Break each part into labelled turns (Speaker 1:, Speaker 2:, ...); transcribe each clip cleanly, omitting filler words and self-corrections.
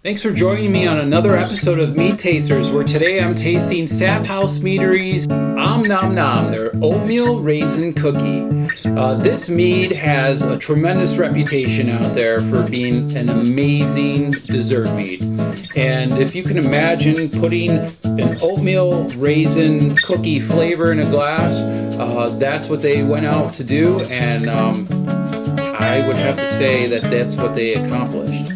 Speaker 1: Thanks for joining me on another episode of Mead Tasters, where today I'm tasting Sap House Meadery's Nom Nom, their Oatmeal Raisin Cookie. This mead has a tremendous reputation out there for being an amazing dessert mead. And if you can imagine putting an oatmeal raisin cookie flavor in a glass, that's what they went out to do, and I would have to say that that's what they accomplished.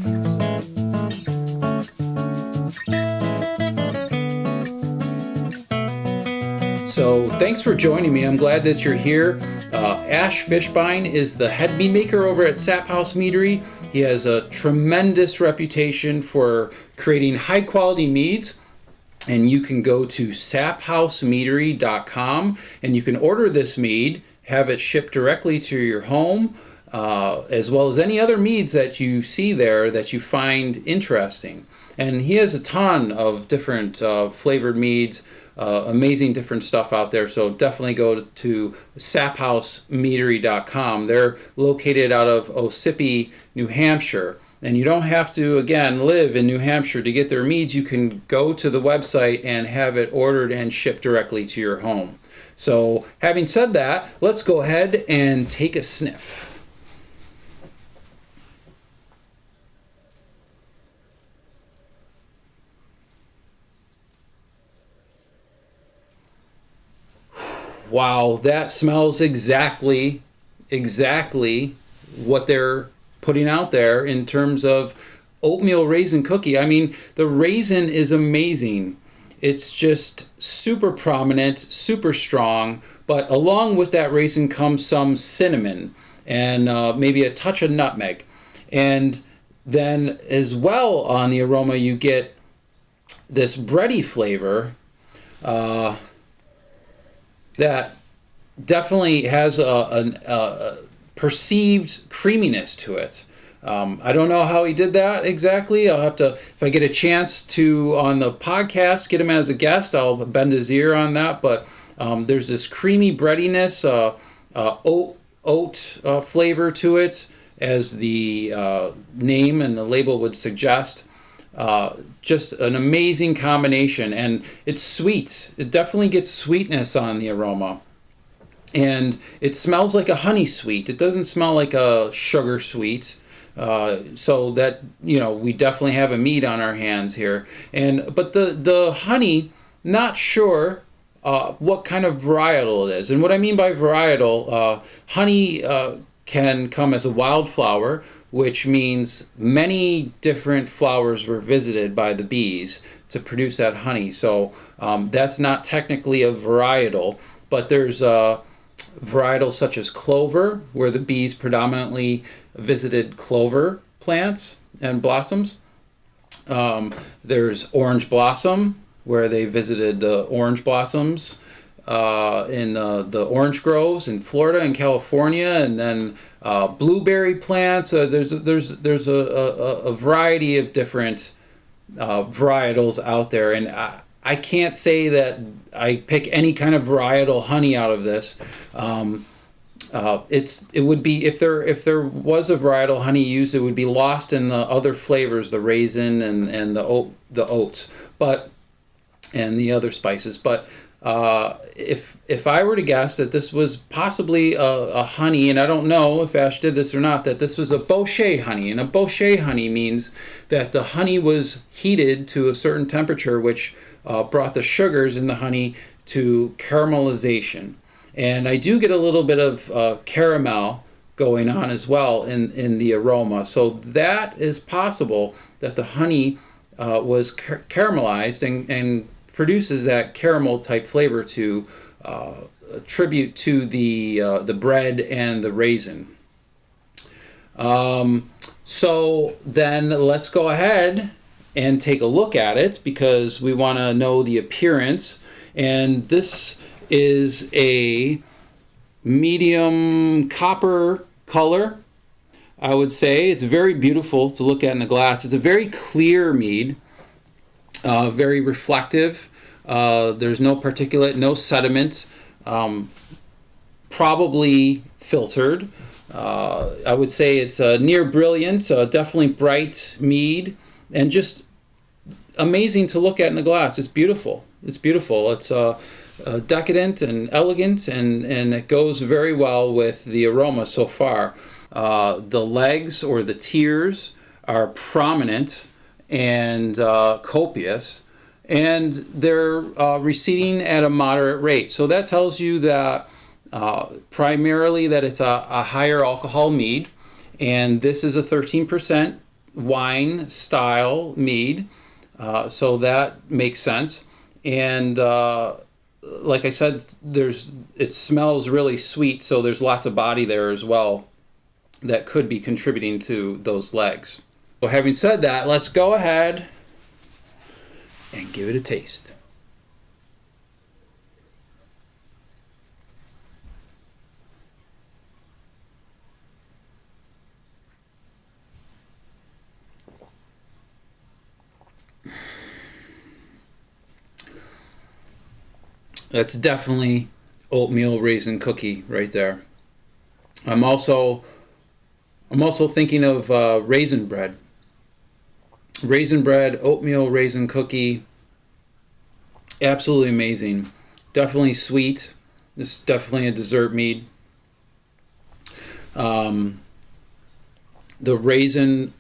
Speaker 1: So thanks for joining me. I'm glad that you're here. Ash Fischbein is the head mead maker over at Sap House Meadery. He has a tremendous reputation for creating high quality meads. And you can go to saphousemeadery.com and you can order this mead, have it shipped directly to your home, as well as any other meads that you see there that you find interesting. And he has a ton of different flavored meads, amazing different stuff out there. So definitely go to saphousemeadery.com. They're located out of Ossipee, New Hampshire. And you don't have to, again, live in New Hampshire to get their meads. You can go to the website and have it ordered and shipped directly to your home. So having said that, let's go ahead and take a sniff. Wow, that smells exactly what they're putting out there in terms of oatmeal raisin cookie. I mean, the raisin is amazing. It's just super prominent, super strong, but along with that raisin comes some cinnamon and maybe a touch of nutmeg. And then as well on the aroma, you get this bready flavor that definitely has a perceived creaminess to it. I don't know how he did that exactly. I'll have to, if I get a chance to, on the podcast, get him as a guest, I'll bend his ear on that. But there's this creamy breadiness, oat flavor to it, as the name and the label would suggest. Just an amazing combination, and it's sweet. It definitely gets sweetness on the aroma, and it smells like a honey sweet. It doesn't smell like a sugar sweet. So that, you know, we definitely have a mead on our hands here. But the honey, not sure what kind of varietal it is. And what I mean by varietal, honey can come as a wildflower, which means many different flowers were visited by the bees to produce that honey. So that's not technically a varietal, but there's varietals such as clover, where the bees predominantly visited clover plants and blossoms. There's orange blossom, where they visited the orange blossoms in the orange groves in Florida and California, and then blueberry plants. There's a variety of different varietals out there, and I can't say that I pick any kind of varietal honey out of this. It would be, if there was a varietal honey used, it would be lost in the other flavors, the raisin and the oats, and the other spices. But if I were to guess that this was possibly a honey, and I don't know if Ash did this or not, that this was a bochet honey. And a bochet honey means that the honey was heated to a certain temperature, which brought the sugars in the honey to caramelization. And I do get a little bit of caramel going on as well in the aroma. So that is possible, that the honey was caramelized and produces that caramel type flavor to attribute to the bread and the raisin. So then let's go ahead and take a look at it, because we want to know the appearance. And this is a medium copper color, I would say. It's very beautiful to look at in the glass. It's a very clear mead, very reflective. There's no particulate, no sediment, probably filtered. I would say it's near brilliant, definitely bright mead. and just amazing to look at in the glass. It's beautiful. It's beautiful. It's decadent and elegant, and it goes very well with the aroma so far. The legs or the tiers are prominent and copious, and they're receding at a moderate rate. So that tells you that primarily that it's a higher alcohol mead, and this is a 13% wine style mead. So that makes sense. And like I said, it smells really sweet, so there's lots of body there as well that could be contributing to those legs. So having said that, let's go ahead and give it a taste. That's definitely oatmeal raisin cookie right there. I'm also thinking of raisin bread. Raisin bread, oatmeal raisin cookie, absolutely amazing. Definitely sweet. This is definitely a dessert mead. The raisin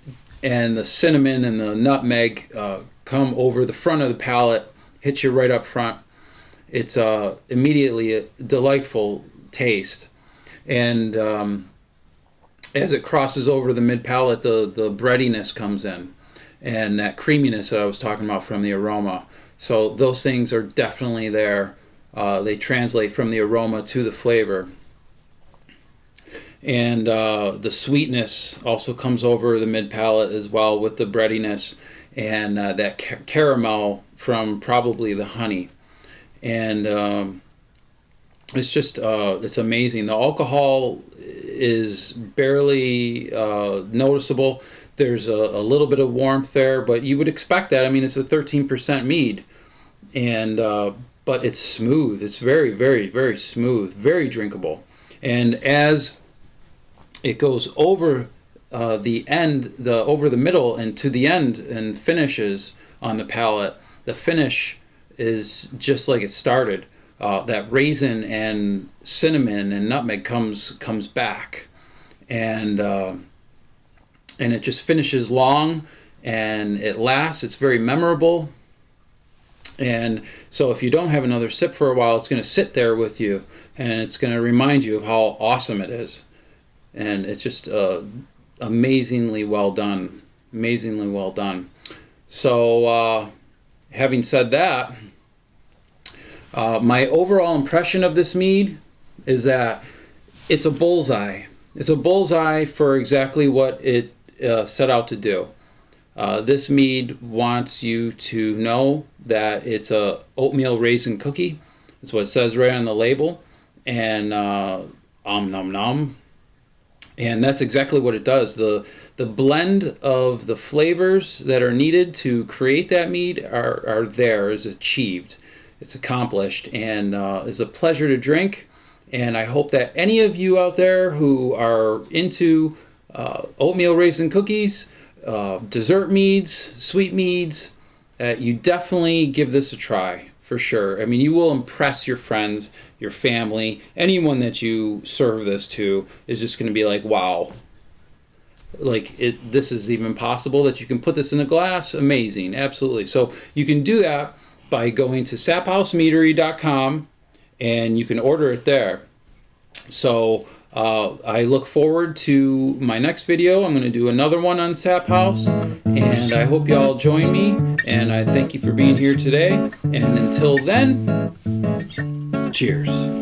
Speaker 1: and the cinnamon and the nutmeg come over the front of the palate, hit you right up front. It's immediately a delightful taste, and as it crosses over the mid palate, the breadiness comes in, and that creaminess that I was talking about from the aroma. So those things are definitely there. They translate from the aroma to the flavor, and the sweetness also comes over the mid palate as well with the breadiness and that caramel from probably the honey. And it's just it's amazing. The alcohol is barely noticeable. There's a little bit of warmth there, but you would expect that. I mean, it's a 13% mead, and but it's smooth. It's very, very, very smooth, very drinkable. And as it goes over the end, over the middle and to the end, and finishes on the palate, the finish is just like it started. That raisin and cinnamon and nutmeg comes back, and it just finishes long, and it lasts. It's very memorable, and so if you don't have another sip for a while, it's going to sit there with you, and it's going to remind you of how awesome it is. And it's just amazingly well done. Amazingly well done. So having said that, my overall impression of this mead is that it's a bullseye. It's a bullseye for exactly what it set out to do. This mead wants you to know that it's a oatmeal raisin cookie. That's what it says right on the label. And nom nom. And that's exactly what it does. The blend of the flavors that are needed to create that mead are there, is achieved. It's accomplished, and is a pleasure to drink. And I hope that any of you out there who are into oatmeal raisin cookies, dessert meads, sweet meads, you definitely give this a try, for sure. I mean, you will impress your friends, your family, anyone that you serve this to is just going to be like, wow. Like, this is even possible that you can put this in a glass? Amazing, absolutely. So you can do that by going to saphousemeadery.com, and you can order it there. So I look forward to my next video. I'm going to do another one on Sap House, and I hope you all join me, and I thank you for being here today. And until then, cheers.